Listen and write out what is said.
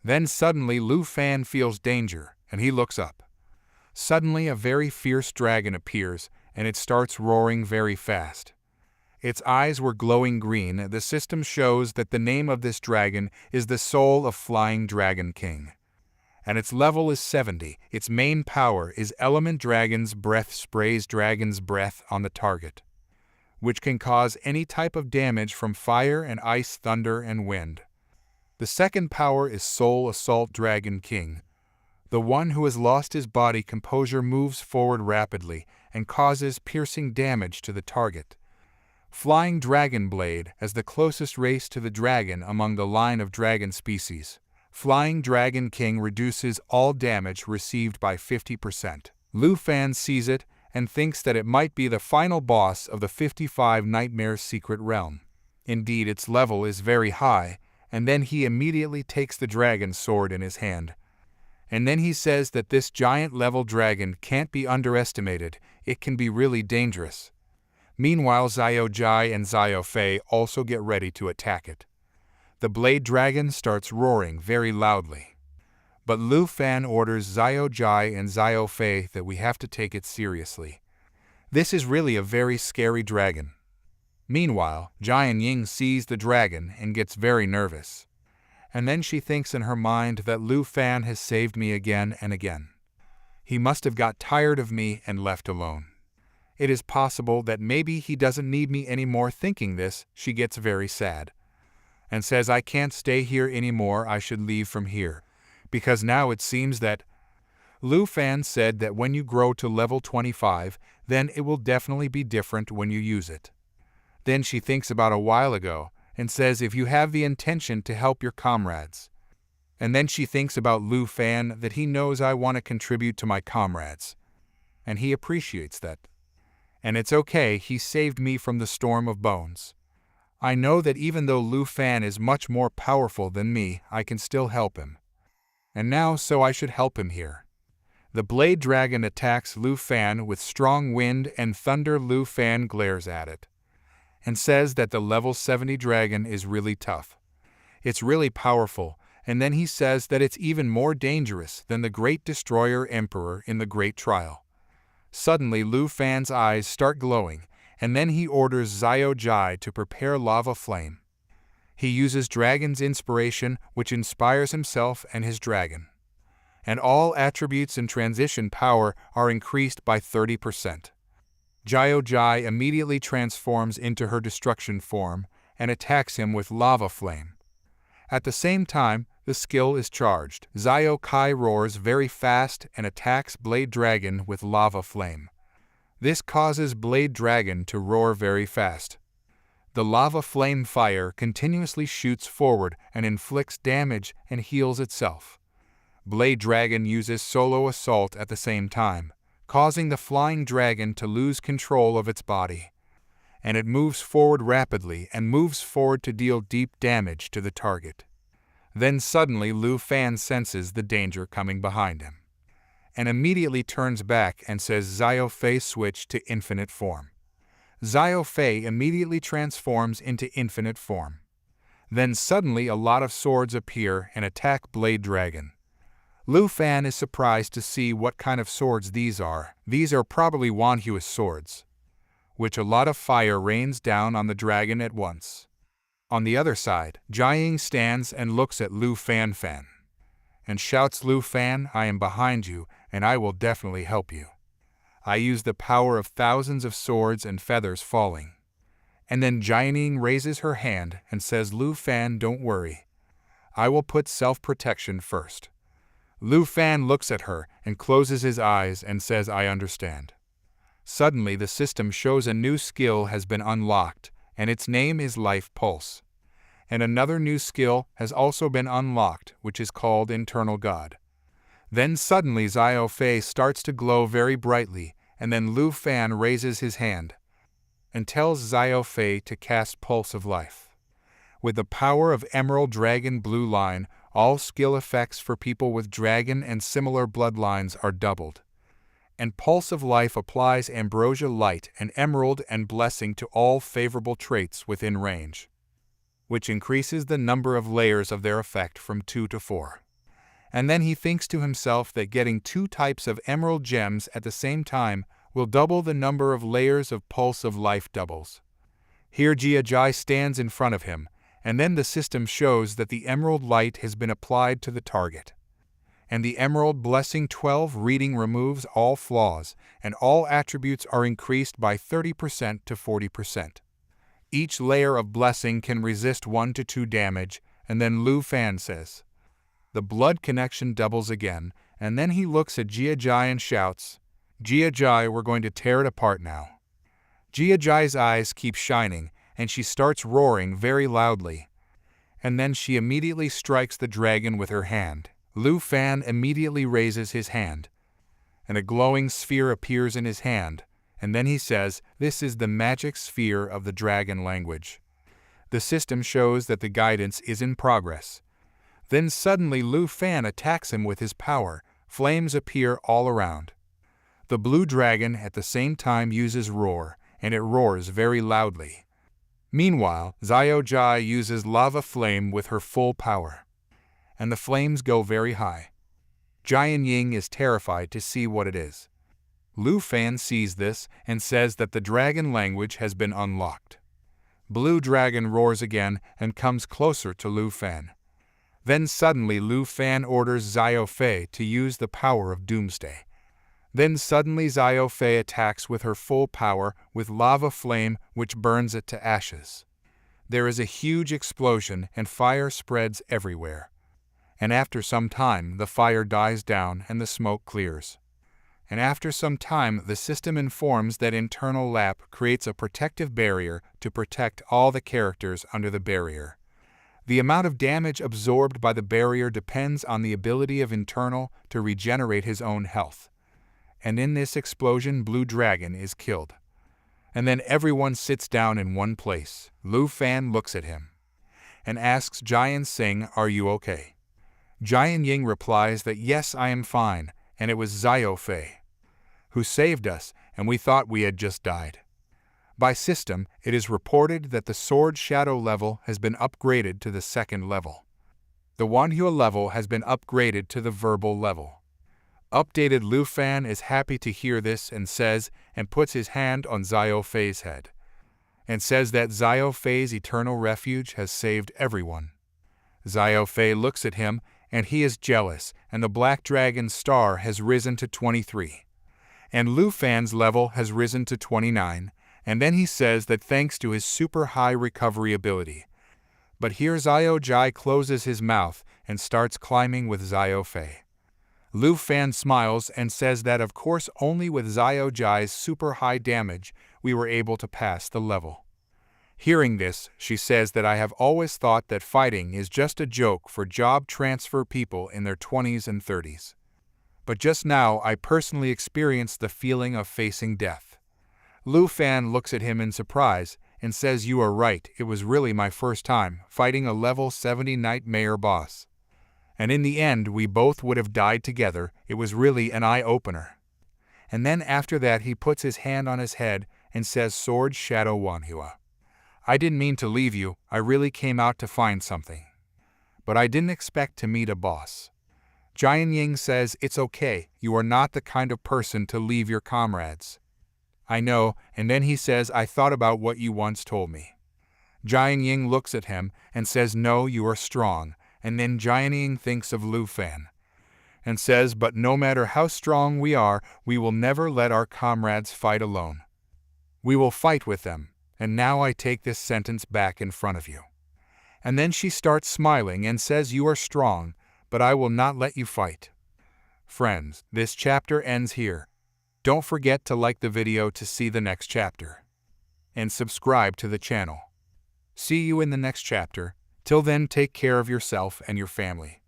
Then suddenly Lu Fan feels danger, and he looks up. Suddenly a very fierce dragon appears, and it starts roaring very fast. Its eyes were glowing green. The system shows that the name of this dragon is the soul of Flying Dragon King. And its level is 70. Its main power is Element Dragon's Breath sprays Dragon's breath on the target, which can cause any type of damage from fire and ice, thunder, and wind. The second power is Soul Assault Dragon King. The one who has lost his body composure moves forward rapidly and causes piercing damage to the target. Flying Dragon Blade as the closest race to the dragon among the line of dragon species. Flying Dragon King reduces all damage received by 50%. Lu Fan sees it and thinks that it might be the final boss of the 55 Nightmares Secret Realm. Indeed, its level is very high, and then he immediately takes the dragon sword in his hand. And then he says that this giant level dragon can't be underestimated, it can be really dangerous. Meanwhile, Xiao Jai and Xiao Fei also get ready to attack it. The blade dragon starts roaring very loudly. But Lu Fan orders Xiao Jai and Xiao Fei that we have to take it seriously. This is really a very scary dragon. Meanwhile, Jian Ying sees the dragon and gets very nervous. And then she thinks in her mind that Lu Fan has saved me again and again. He must have got tired of me and left alone. It is possible that maybe he doesn't need me anymore. Thinking this, she gets very sad and says, I can't stay here anymore, I should leave from here. Because now it seems that Lu Fan said that when you grow to level 25, then it will definitely be different when you use it. Then she thinks about a while ago and says if you have the intention to help your comrades. And then she thinks about Lu Fan that he knows I want to contribute to my comrades. And he appreciates that. And it's okay, he saved me from the storm of bones. I know that even though Lu Fan is much more powerful than me, I can still help him. And now so I should help him here. The blade dragon attacks Lu Fan with strong wind and thunder. Lu Fan glares at it and says that the level 70 dragon is really tough. It's really powerful, and then he says that it's even more dangerous than the Great Destroyer Emperor in the Great Trial. Suddenly Lu Fan's eyes start glowing, and then he orders Xiao Jai to prepare lava flame. He uses dragon's inspiration, which inspires himself and his dragon. And all attributes and transition power are increased by 30%. Xiao Jai immediately transforms into her destruction form and attacks him with lava flame. At the same time, the skill is charged. Xiao Kai roars very fast and attacks Blade Dragon with lava flame. This causes Blade Dragon to roar very fast. The lava flame fire continuously shoots forward and inflicts damage and heals itself. Blade Dragon uses solo assault at the same time, causing the flying dragon to lose control of its body. And it moves forward rapidly and moves forward to deal deep damage to the target. Then suddenly Lu Fan senses the danger coming behind him, and immediately turns back and says Xiao Fei switch to infinite form. Xiao Fei immediately transforms into infinite form. Then suddenly a lot of swords appear and attack Blade Dragon. Lu Fan is surprised to see what kind of swords these are. These are probably Manhua's swords, which a lot of fire rains down on the dragon at once. On the other side, Jiaying stands and looks at Lu Fan and shouts, Lu Fan, I am behind you and I will definitely help you. I use the power of thousands of swords and feathers falling. And then Jiaying raises her hand and says, Lu Fan, don't worry. I will put self-protection first. Lu Fan looks at her and closes his eyes and says, I understand. Suddenly the system shows a new skill has been unlocked, and its name is Life Pulse. And another new skill has also been unlocked, which is called Internal God. Then suddenly Xiao Fei starts to glow very brightly, and then Lu Fan raises his hand and tells Xiao Fei to cast Pulse of Life. With the power of Emerald Dragon Blue Line, all skill effects for people with dragon and similar bloodlines are doubled. And Pulse of Life applies Ambrosia Light and Emerald and Blessing to all favorable traits within range, which increases the number of layers of their effect from 2 to 4. And then he thinks to himself that getting 2 types of emerald gems at the same time will double the number of layers of pulse of life doubles. Here Jia stands in front of him, and then the system shows that the emerald light has been applied to the target. And the Emerald Blessing 12 reading removes all flaws, and all attributes are increased by 30% to 40%. Each layer of blessing can resist 1 to 2 damage, and then Lu Fan says. The blood connection doubles again, and then he looks at Jia and shouts, Jia, we're going to tear it apart now. Jia's eyes keep shining, and she starts roaring very loudly. And then she immediately strikes the dragon with her hand. Lu Fan immediately raises his hand, and a glowing sphere appears in his hand, and then he says, this is the magic sphere of the dragon language. The system shows that the guidance is in progress. Then suddenly Lu Fan attacks him with his power. Flames appear all around. The blue dragon at the same time uses roar, and it roars very loudly. Meanwhile, Jai uses lava flame with her full power, and the flames go very high. Jian Ying is terrified to see what it is. Lu Fan sees this and says that the dragon language has been unlocked. Blue Dragon roars again and comes closer to Lu Fan. Then suddenly Lu Fan orders Xiao Fei to use the power of Doomsday. Then suddenly Xiao Fei attacks with her full power with lava flame which burns it to ashes. There is a huge explosion and fire spreads everywhere. And after some time the fire dies down and the smoke clears. And after some time the system informs that internal lap creates a protective barrier to protect all the characters under the barrier. The amount of damage absorbed by the barrier depends on the ability of internal to regenerate his own health. And in this explosion Blue Dragon is killed. And then everyone sits down in one place. Lu Fan looks at him and asks Jian Sing, are you okay? Jian Ying replies that yes, I am fine, and it was Xiao Fei who saved us, and we thought we had just died. By system, it is reported that the Sword Shadow level has been upgraded to the 2nd level. The Manhwa level has been upgraded to the verbal level. Updated Lu Fan is happy to hear this and says, and puts his hand on Xiao Fei's head, and says that Xiao Fei's eternal refuge has saved everyone. Xiao Fei looks at him, and he is jealous, and the Black Dragon star has risen to 23. And Lu Fan's level has risen to 29, and then he says that thanks to his super high recovery ability. But here Jai closes his mouth and starts climbing with Xiao Fei. Lu Fan smiles and says that of course only with Jai's super high damage we were able to pass the level. Hearing this, she says that I have always thought that fighting is just a joke for job transfer people in their 20s and 30s. But just now I personally experienced the feeling of facing death. Lu Fan looks at him in surprise and says you are right, it was really my first time fighting a level 70 nightmare boss. And in the end we both would have died together, it was really an eye-opener. And then after that he puts his hand on his head and says Sword Shadow Manhua. I didn't mean to leave you, I really came out to find something. But I didn't expect to meet a boss. Jian Ying says, it's okay, you are not the kind of person to leave your comrades. I know, and then he says, I thought about what you once told me. Jian Ying looks at him and says, no, you are strong, and then Jian Ying thinks of Lu Fan and says, but no matter how strong we are, we will never let our comrades fight alone. We will fight with them, and now I take this sentence back in front of you. And then she starts smiling and says, you are strong, but I will not let you fight. Friends, this chapter ends here. Don't forget to like the video to see the next chapter. And subscribe to the channel. See you in the next chapter. Till then, take care of yourself and your family.